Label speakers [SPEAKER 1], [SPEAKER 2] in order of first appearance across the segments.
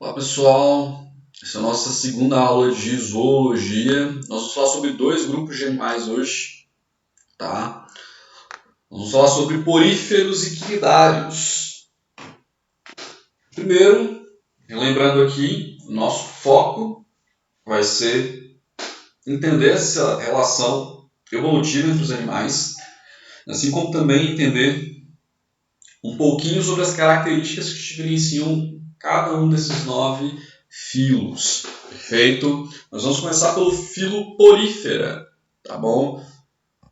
[SPEAKER 1] Olá pessoal, essa é a nossa segunda aula de zoologia. Nós vamos falar sobre dois grupos de animais hoje, tá? Vamos falar sobre poríferos e quinidários. Primeiro, relembrando aqui, o nosso foco vai ser entender essa relação evolutiva entre os animais, assim como também entender um pouquinho sobre as características que diferenciam cada um desses 9 filos. Perfeito? Nós vamos começar pelo filo porífera, tá bom?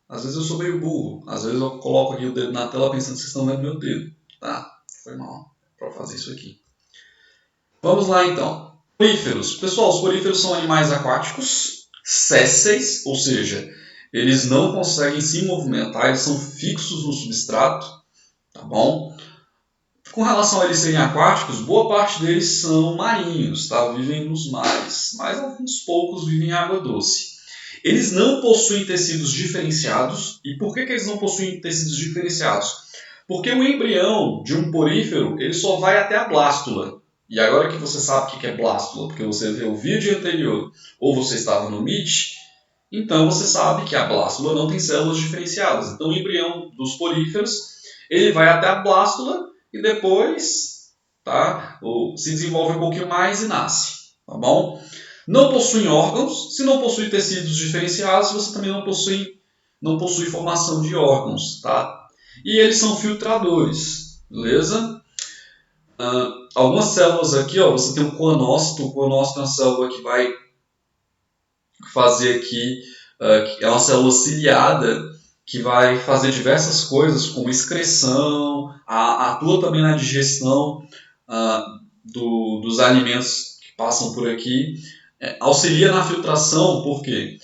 [SPEAKER 1] Às vezes eu sou meio burro, às vezes eu coloco aqui o dedo na tela pensando que vocês estão vendo meu dedo, tá? Foi mal para fazer isso aqui. Vamos lá então. Poríferos. Pessoal, os poríferos são animais aquáticos, sésseis, ou seja, eles não conseguem se movimentar, eles são fixos no substrato, tá bom? Com relação a eles serem aquáticos, boa parte deles são marinhos, tá? Vivem nos mares, mas alguns poucos vivem em água doce. Eles não possuem tecidos diferenciados. E por que eles não possuem tecidos diferenciados? Porque o embrião de um porífero ele só vai até a blástula. E agora que você sabe o que é blástula, porque você viu o vídeo anterior ou você estava no Meet, então você sabe que a blástula não tem células diferenciadas. Então o embrião dos poríferos ele vai até a blástula e depois se desenvolve um pouquinho mais e nasce. Tá bom? Não possuem órgãos. Se não possui tecidos diferenciados, você também não possui formação de órgãos. Tá? E eles são filtradores. Beleza? Algumas células aqui, ó, você tem um coanócito. O coanócito é uma célula que vai fazer aqui, é uma célula ciliada que vai fazer diversas coisas, como excreção, atua também na digestão dos alimentos que passam por aqui, auxilia na filtração, porque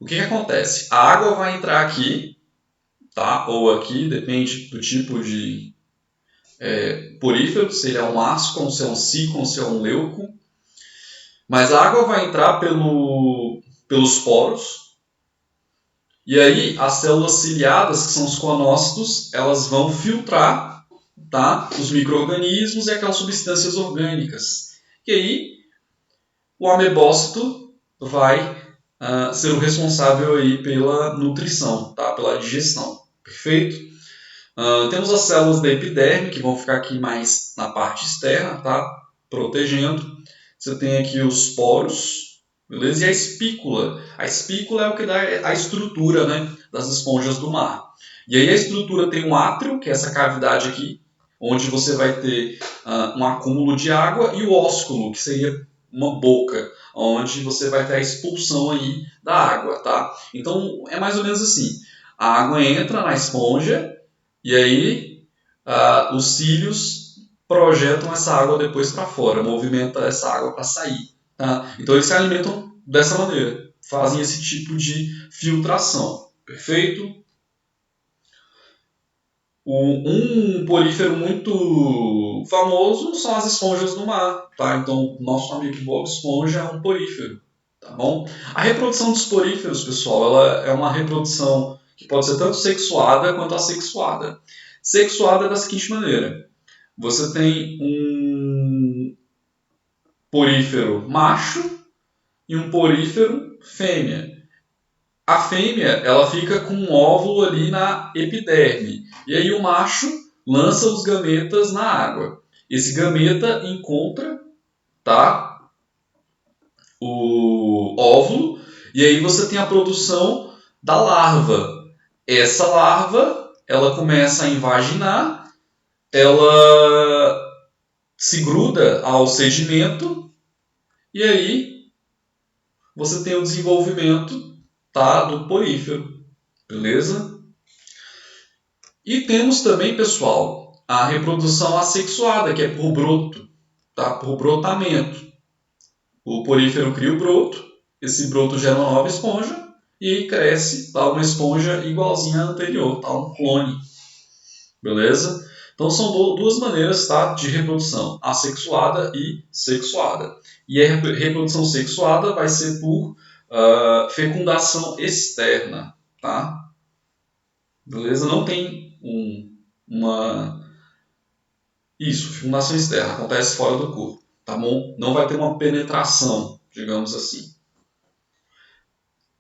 [SPEAKER 1] o que acontece? A água vai entrar aqui, tá? Ou aqui, depende do tipo de porífero, se ele é um ascon, se é um sícon, se é um leuco, mas a água vai entrar pelos poros. E aí, as células ciliadas, que são os coanócitos, elas vão filtrar, tá, os micro-organismos e aquelas substâncias orgânicas. E aí, o amebócito vai ser o responsável aí pela nutrição, tá, pela digestão. Perfeito? Temos as células da epiderme, que vão ficar aqui mais na parte externa, tá, protegendo. Você tem aqui os poros. Beleza? E a espícula. A espícula é o que dá a estrutura, né, das esponjas do mar. E aí a estrutura tem um átrio, que é essa cavidade aqui, onde você vai ter um acúmulo de água, e o ósculo, que seria uma boca, onde você vai ter a expulsão aí da água. Tá? Então é mais ou menos assim. A água entra na esponja e aí os cílios projetam essa água depois para fora, movimenta essa água para sair. Tá? Então eles se alimentam dessa maneira, fazem esse tipo de filtração. Perfeito? Um porífero muito famoso são as esponjas do mar. Tá? Então, nosso amigo Bob Esponja é um porífero. Tá bom? A reprodução dos poríferos, pessoal, ela é uma reprodução que pode ser tanto sexuada quanto assexuada. Sexuada é da seguinte maneira: você tem um porífero macho e um porífero fêmea. A fêmea ela fica com um óvulo ali na epiderme. E aí o macho lança os gametas na água. Esse gameta encontra, tá, o óvulo e aí você tem a produção da larva. Essa larva ela começa a invaginar, ela se gruda ao sedimento e aí você tem o desenvolvimento, tá, do porífero. Beleza? E temos também, pessoal, a reprodução assexuada, que é por broto, tá? Por brotamento. O porífero cria o broto, esse broto gera uma nova esponja e aí cresce, tá, uma esponja igualzinha à anterior, tá, um clone. Beleza? Então são duas maneiras, tá, de reprodução, assexuada e sexuada. E a reprodução sexuada vai ser por fecundação externa. Tá? Beleza? Não tem uma... Isso, fecundação externa, acontece fora do corpo. tá bom? Não vai ter uma penetração, digamos assim.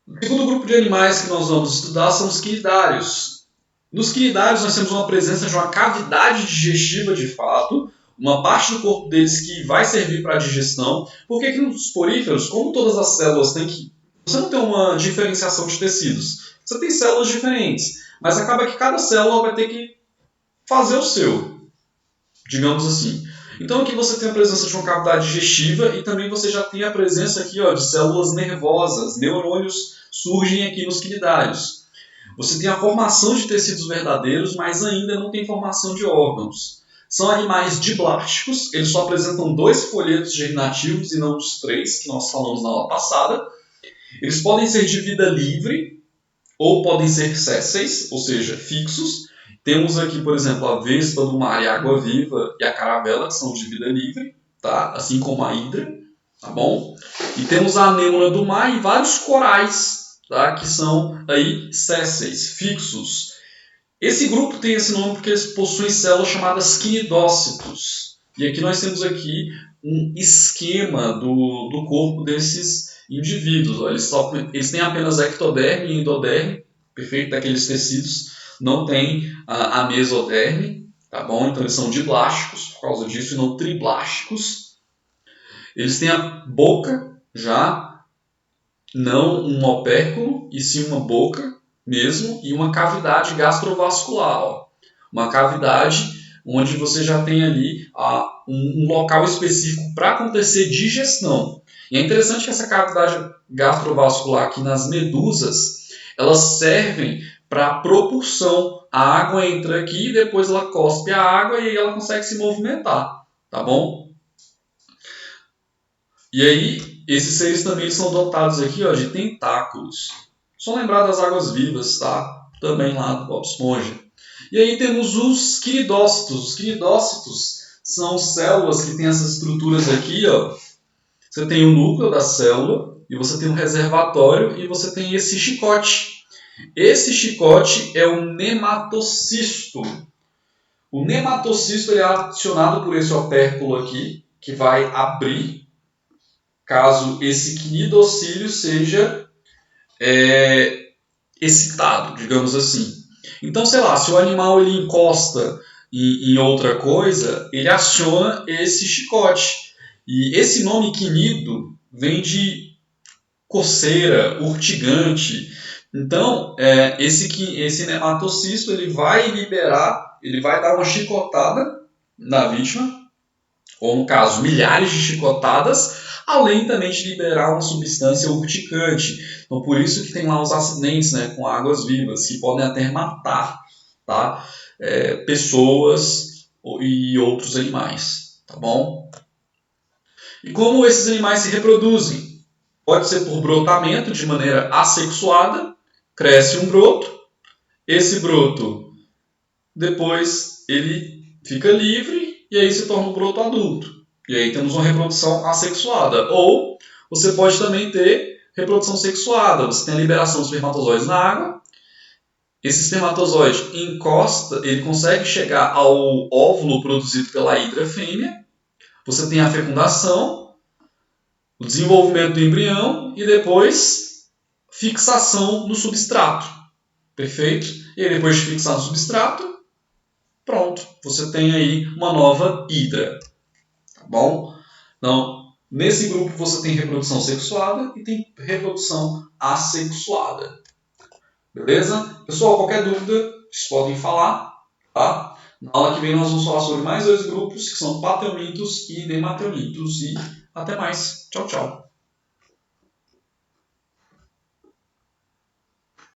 [SPEAKER 1] O segundo grupo de animais que nós vamos estudar são os quinidários. Nos quinidários nós temos uma presença de uma cavidade digestiva de fato, uma parte do corpo deles que vai servir para a digestão. Por que nos poríferos, como todas as células têm que... Você não tem uma diferenciação de tecidos. Você tem células diferentes, mas acaba que cada célula vai ter que fazer o seu, digamos assim. Então aqui você tem a presença de uma cavidade digestiva e também você já tem a presença aqui, ó, de células nervosas, neurônios surgem aqui nos quinidários. Você tem a formação de tecidos verdadeiros, mas ainda não tem formação de órgãos. São animais diblásticos, eles só apresentam 2 folhetos germinativos e não os 3 que nós falamos na aula passada. Eles podem ser de vida livre ou podem ser sésseis, ou seja, fixos. Temos aqui, por exemplo, a vespa do mar e a água-viva e a caravela, que são de vida livre, tá? Assim como a hidra, tá bom? E temos a anêmona do mar e vários corais, tá? Que são aí sésseis, fixos. Esse grupo tem esse nome porque eles possuem células chamadas quinidócitos. E aqui nós temos aqui um esquema do corpo desses indivíduos. Eles têm apenas ectoderme e endoderme, perfeito, daqueles tecidos. Não tem a mesoderme, tá bom? Então eles são diblásticos por causa disso e não triblásticos. Eles têm a boca já, não um opérculo, e sim uma boca mesmo, e uma cavidade gastrovascular. Ó. Uma cavidade onde você já tem ali um local específico para acontecer digestão. E é interessante que essa cavidade gastrovascular aqui nas medusas, elas servem para propulsão. A água entra aqui, depois ela cospe a água e aí ela consegue se movimentar, tá bom? E aí, esses seres também são dotados aqui, ó, de tentáculos. Só lembrar das águas-vivas, tá? Também lá do Bob Esponja. E aí temos os quinidócitos. Os quinidócitos são células que têm essas estruturas aqui, ó. Você tem o núcleo da célula, e você tem um reservatório, e você tem esse chicote. Esse chicote é o nematocisto. O nematocisto é acionado por esse opérculo aqui, que vai abrir, caso esse quinidocílio seja excitado, digamos assim. Então, sei lá, se o animal ele encosta em outra coisa, ele aciona esse chicote. E esse nome quinido vem de coceira, urtigante. Então, esse nematocisto ele vai liberar, ele vai dar uma chicotada na vítima, ou no caso, milhares de chicotadas, além também de liberar uma substância urticante. Então, por isso que tem lá os acidentes, né, com águas-vivas, que podem até matar, tá? Pessoas e outros animais, tá bom? E como esses animais se reproduzem? Pode ser por brotamento, de maneira assexuada, cresce um broto, esse broto, depois ele fica livre e aí se torna um broto adulto. E aí temos uma reprodução assexuada. Ou você pode também ter reprodução sexuada. Você tem a liberação dos espermatozoides na água. Esse espermatozoide encosta, ele consegue chegar ao óvulo produzido pela hidra fêmea. Você tem a fecundação, o desenvolvimento do embrião e depois fixação no substrato. Perfeito? E aí, depois de fixar no substrato, pronto. Você tem aí uma nova hidra. Tá bom? Então, nesse grupo você tem reprodução sexuada e tem reprodução assexuada. Beleza? Pessoal, qualquer dúvida, vocês podem falar. Tá? Na aula que vem nós vamos falar sobre mais 2 grupos, que são pateumintos e nematelmintos. E até mais. Tchau, tchau.